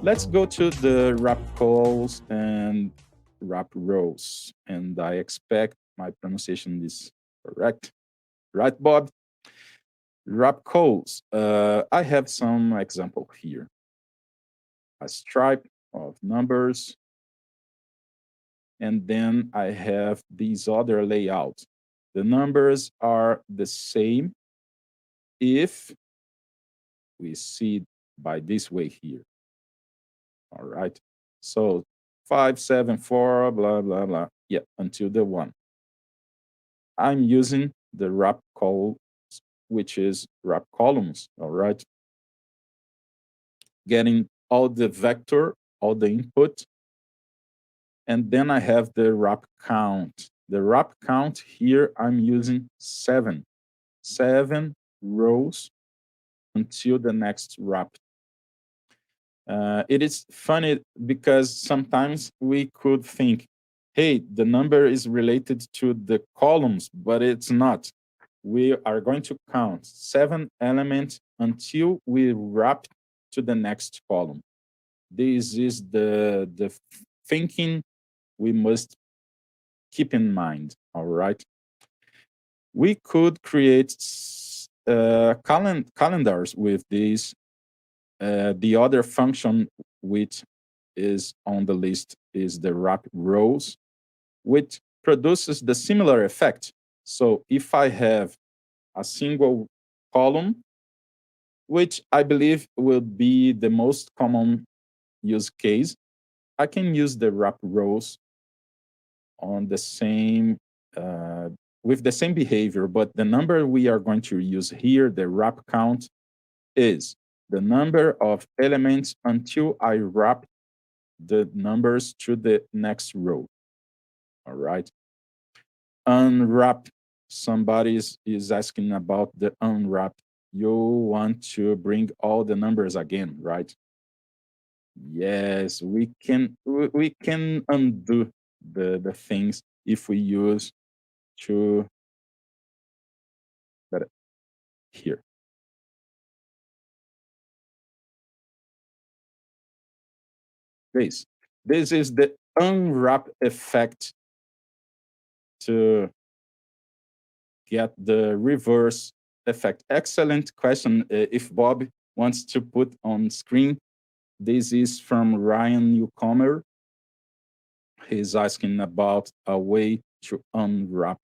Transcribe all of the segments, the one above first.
Let's go to the WRAPCOLS and WRAPROWS, and I expect my pronunciation is correct. Right, Bob? WRAPCOLS. I have some example here. A stripe of numbers, and then I have these other layout. The numbers are the same if we see by this way here. All right. So 5, 7, 4, blah, blah, blah. Yeah, until the 1. I'm using the wrap call, which is wrap columns. All right. Getting all the vector, all the input. And then I have the wrap count. The wrap count here, I'm using 7. 7 rows until the next wrap. It is funny because sometimes we could think, hey, the number is related to the columns, but it's not. We are going to count 7 elements until we wrap to the next column. This is the thinking we must keep in mind, all right? We could create calendars with these. The other function which is on the list is the wrap rows, which produces the similar effect. So if I have a single column, which I believe will be the most common use case, I can use the wrap rows on the same with the same behavior, but the number we are going to use here, the wrap count, is the number of elements until I wrap the numbers to the next row. All right. Unwrap. Somebody is asking about the unwrap. You want to bring all the numbers again, right? Yes, we can undo the things if we use to here. This is the unwrap effect to get the reverse effect. Excellent question. If Bob wants to put on screen, this is from Ryan Newcomer. He's asking about a way to unwrap.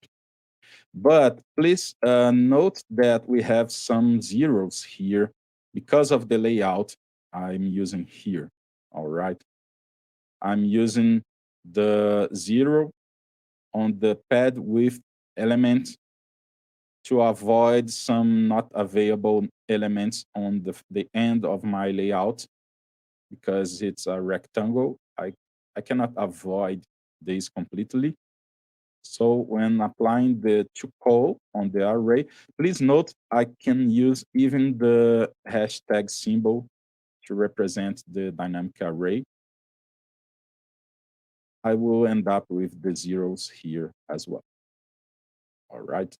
But please note that we have some zeros here because of the layout I'm using here. All right. I'm using the 0 on the pad with element to avoid some not available elements on the end of my layout because it's a rectangle. I cannot avoid this completely. So when applying the to call on the array, please note I can use even the hashtag symbol to represent the dynamic array. I will end up with the zeros here as well. All right.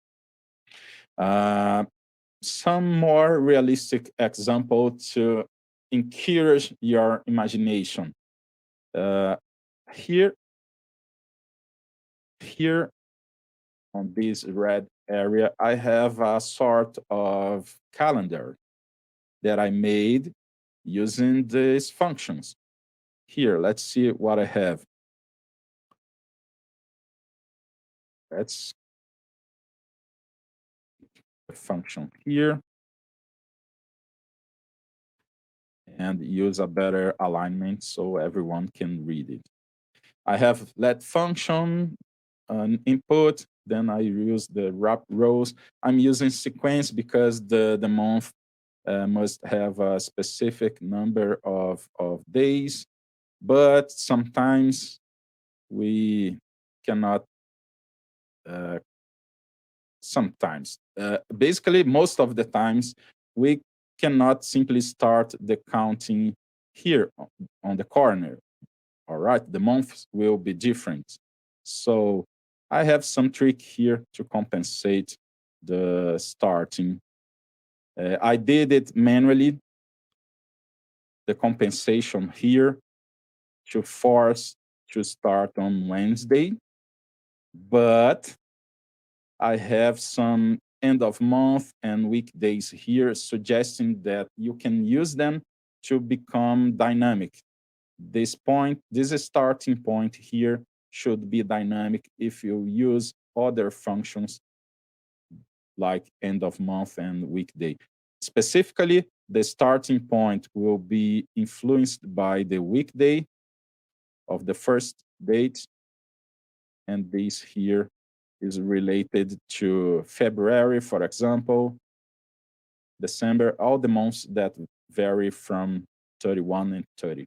Some more realistic example to encourage your imagination. Here on this red area, I have a sort of calendar that I made using these functions. Here, let's see what I have. Let's the function here and use a better alignment so everyone can read it. I have let function, an input, then I use the wrap rows. I'm using sequence because the month must have a specific number of days, but sometimes we cannot, basically most of the times, we cannot simply start the counting here on the corner. All right, the months will be different. So I have some trick here to compensate the starting. I did it manually the compensation here to force to start on Wednesday, but I have some end of month and weekdays here suggesting that you can use them to become dynamic. This starting point here should be dynamic if you use other functions like end of month and weekday. Specifically, the starting point will be influenced by the weekday of the first date, and this here is related to February, for example, December, all the months that vary from 31 and 30.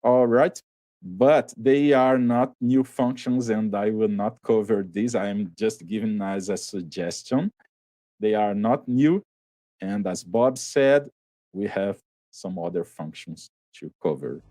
All right, but they are not new functions, and I will not cover this. I am just giving as a suggestion. They are not new, and as Bob said, we have some other functions to cover.